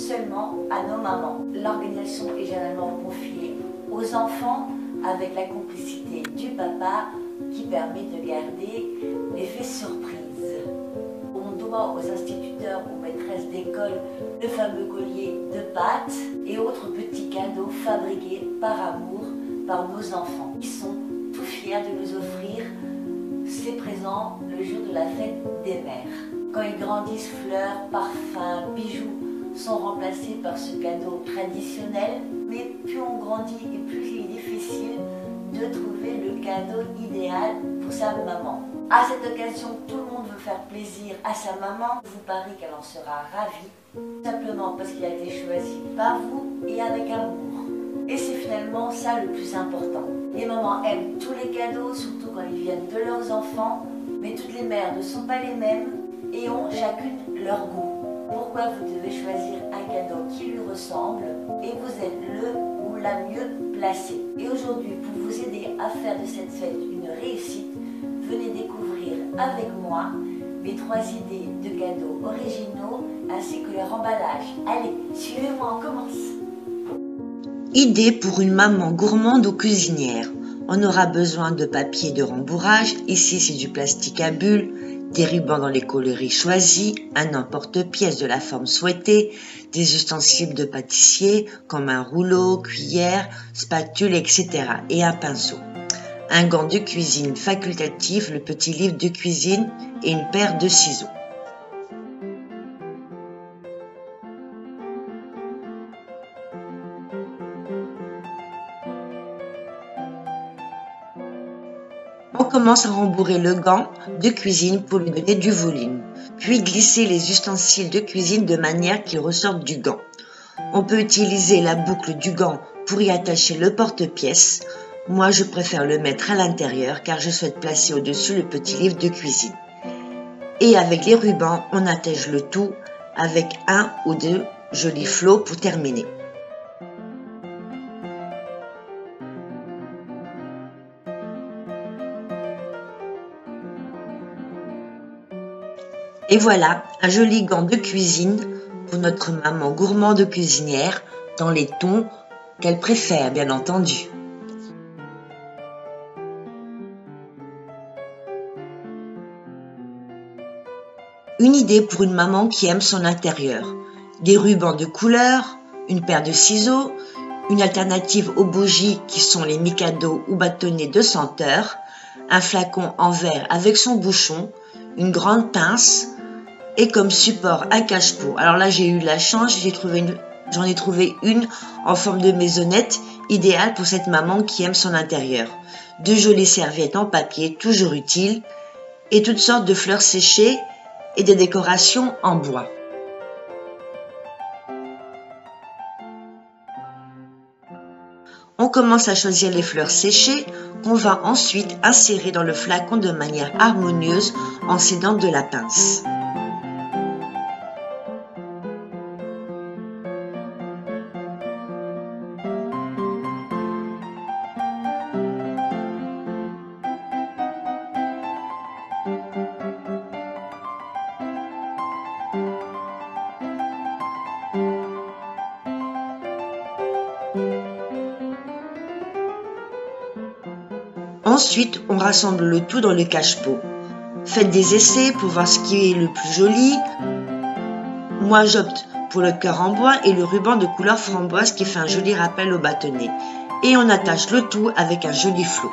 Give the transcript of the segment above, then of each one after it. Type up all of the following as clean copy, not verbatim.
seulement à nos mamans. L'organisation est généralement confiée aux enfants avec la complicité du papa qui permet de garder l'effet surprise. On doit aux instituteurs ou maîtresses d'école le fameux collier de pâtes et autres petits cadeaux fabriqués par amour par nos enfants qui sont tout fiers de nous offrir ces présents le jour de la fête des mères. Quand ils grandissent, fleurs, parfums, bijoux sont remplacés par ce cadeau traditionnel, mais plus on grandit et plus il est difficile de trouver le cadeau idéal pour sa maman. À cette occasion, tout le monde veut faire plaisir à sa maman. Je vous parie qu'elle en sera ravie, simplement parce qu'il a été choisi par vous et avec amour. Et c'est finalement ça le plus important. Les mamans aiment tous les cadeaux, surtout quand ils viennent de leurs enfants, mais toutes les mères ne sont pas les mêmes et ont chacune leur goût. Pourquoi vous devez choisir un cadeau qui lui ressemble et vous êtes le ou la mieux placée. Et aujourd'hui, pour vous aider à faire de cette fête une réussite, venez découvrir avec moi mes 3 idées de cadeaux originaux ainsi que leur emballage. Allez, suivez-moi, on commence. Idée pour une maman gourmande ou cuisinière. On aura besoin de papier de rembourrage, ici c'est du plastique à bulles, des rubans dans les coloris choisis, un emporte-pièce de la forme souhaitée, des ustensiles de pâtissier comme un rouleau, cuillère, spatule, etc. et un pinceau. Un gant de cuisine facultatif, le petit livre de cuisine et une paire de ciseaux. On commence à rembourrer le gant de cuisine pour lui donner du volume, puis glisser les ustensiles de cuisine de manière qu'ils ressortent du gant. On peut utiliser la boucle du gant pour y attacher le porte-pièce. Moi, je préfère le mettre à l'intérieur car je souhaite placer au-dessus le petit livre de cuisine. Et avec les rubans, on attache le tout avec 1 ou 2 jolis flots pour terminer. Et voilà, un joli gant de cuisine pour notre maman gourmande cuisinière dans les tons qu'elle préfère, bien entendu. Une idée pour une maman qui aime son intérieur. Des rubans de couleur, une paire de ciseaux, une alternative aux bougies qui sont les Mikado ou bâtonnets de senteur, un flacon en verre avec son bouchon, une grande pince et comme support un cache-pot. Alors là j'ai eu la chance, j'en ai trouvé une en forme de maisonnette, idéale pour cette maman qui aime son intérieur. 2 jolies serviettes en papier, toujours utiles, et toutes sortes de fleurs séchées et des décorations en bois. On commence à choisir les fleurs séchées qu'on va ensuite insérer dans le flacon de manière harmonieuse en s'aidant de la pince. Ensuite, on rassemble le tout dans le cache-pot. Faites des essais pour voir ce qui est le plus joli. Moi, j'opte pour le cœur en bois et le ruban de couleur framboise qui fait un joli rappel au bâtonnet. Et on attache le tout avec un joli flot.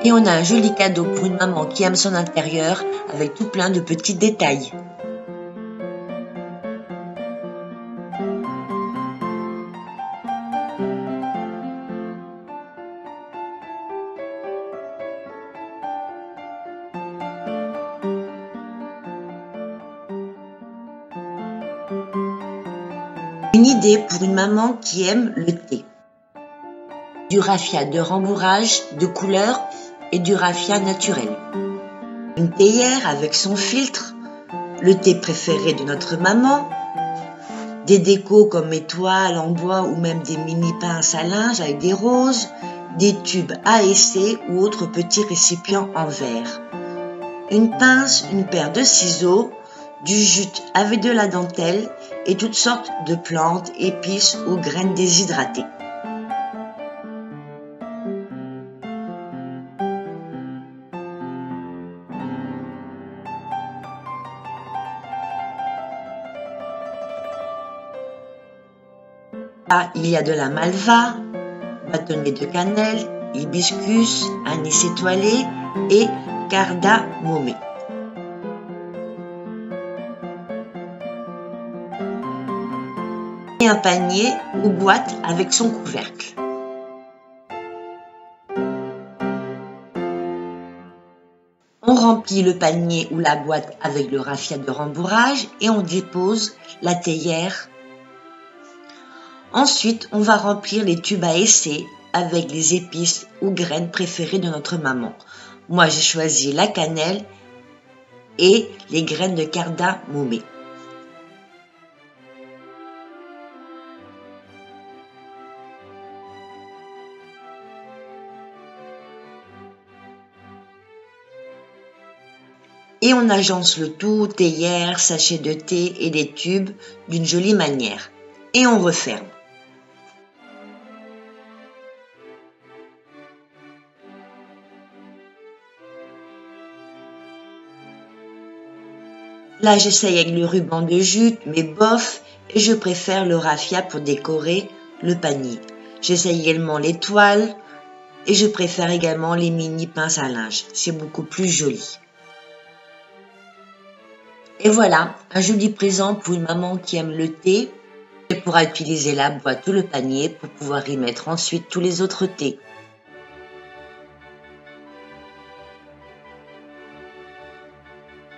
Et on a un joli cadeau pour une maman qui aime son intérieur avec tout plein de petits détails. Une idée pour une maman qui aime le thé. Du raffia de rembourrage, de couleur et du raffia naturel. Une théière avec son filtre, le thé préféré de notre maman, des décos comme étoiles en bois ou même des mini pinces à linge avec des roses, des tubes à essai ou autres petits récipients en verre. Une pince, une paire de ciseaux, du jute avec de la dentelle et toutes sortes de plantes, épices ou graines déshydratées. Là, il y a de la malva, bâtonnet de cannelle, hibiscus, anis étoilé et cardamomé. Et un panier ou boîte avec son couvercle. On remplit le panier ou la boîte avec le raffia de rembourrage et on dépose la théière. Ensuite, on va remplir les tubes à essai avec les épices ou graines préférées de notre maman. Moi, j'ai choisi la cannelle et les graines de cardamomé. Et on agence le tout, théière, sachet de thé et des tubes d'une jolie manière. Et on referme. Là, j'essaye avec le ruban de jute, mais bof, et je préfère le raffia pour décorer le panier. J'essaye également l'étoile et je préfère également les mini pinces à linge. C'est beaucoup plus joli. Et voilà, un joli présent pour une maman qui aime le thé. Elle pourra utiliser la boîte ou le panier pour pouvoir y mettre ensuite tous les autres thés.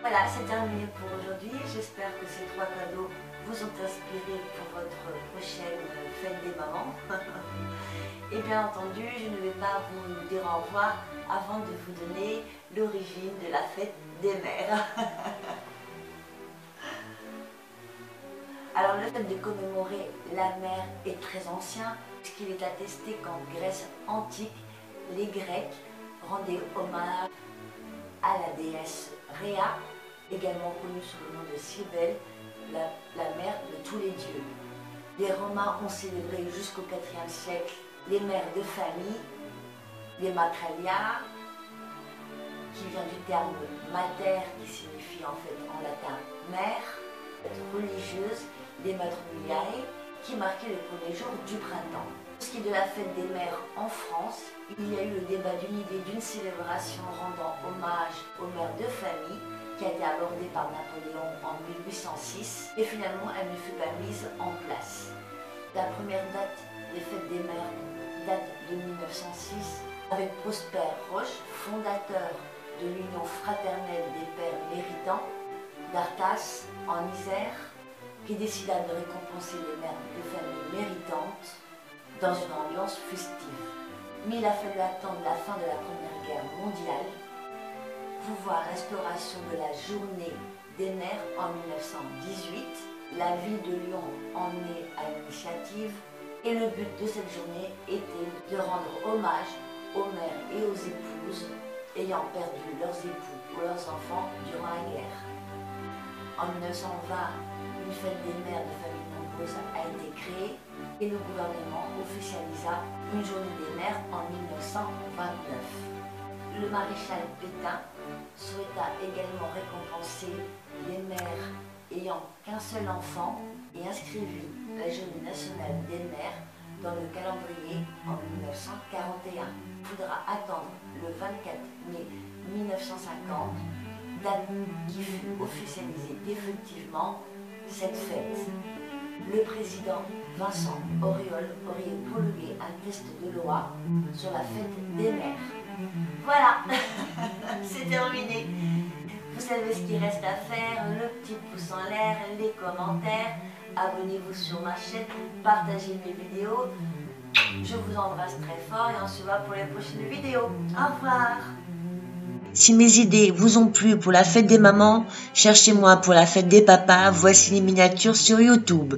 Voilà, c'est terminé pour aujourd'hui. J'espère que ces 3 cadeaux vous ont inspiré pour votre prochaine fête des mamans. Et bien entendu, je ne vais pas vous dire au revoir avant de vous donner l'origine de la fête des mères. Alors le fait de commémorer la mère est très ancien, puisqu'il est attesté qu'en Grèce antique, les Grecs rendaient hommage à la déesse Rhea, également connue sous le nom de Cybèle, la mère de tous les dieux. Les Romains ont célébré jusqu'au IVe siècle les mères de famille, les matralia, qui vient du terme mater, qui signifie en fait en latin mère, religieuse, les matroniae, qui marquaient les premiers jours du printemps. Pour ce qui est de la fête des mères en France, il y a eu le débat d'une idée d'une célébration rendant hommage aux mères de famille, qui a été abordée par Napoléon en 1806, et finalement elle ne fut pas mise en place. La première date des fêtes des mères date de 1906, avec Prosper Roche, fondateur de l'Union fraternelle des pères méritants d'Arthas en Isère, qui décida de récompenser les mères de famille méritantes dans une ambiance festive. Mais il a fallu attendre la fin de la Première Guerre mondiale pour voir l'instauration de la Journée des mères en 1918. La ville de Lyon en est à l'initiative et le but de cette journée était de rendre hommage aux mères et aux épouses ayant perdu leurs époux ou leurs enfants durant la guerre. En 1920, une fête des mères de familles nombreuses a été créée et le gouvernement officialisa une journée des mères en 1929. Le maréchal Pétain souhaita également récompenser les mères ayant qu'un seul enfant et inscrivit la journée nationale des mères dans le calendrier en 1941. Il faudra attendre le 24 mai 1950, date qui fut officialisée définitivement cette fête. Le président Vincent Auriol aurait promulgué un texte de loi sur la fête des mères. Voilà, c'est terminé. Vous savez ce qu'il reste à faire, le petit pouce en l'air, les commentaires, abonnez-vous sur ma chaîne, partagez mes vidéos. Je vous embrasse très fort et on se voit pour les prochaines vidéos. Au revoir. Si mes idées vous ont plu pour la fête des mamans, cherchez-moi pour la fête des papas, voici les miniatures sur YouTube.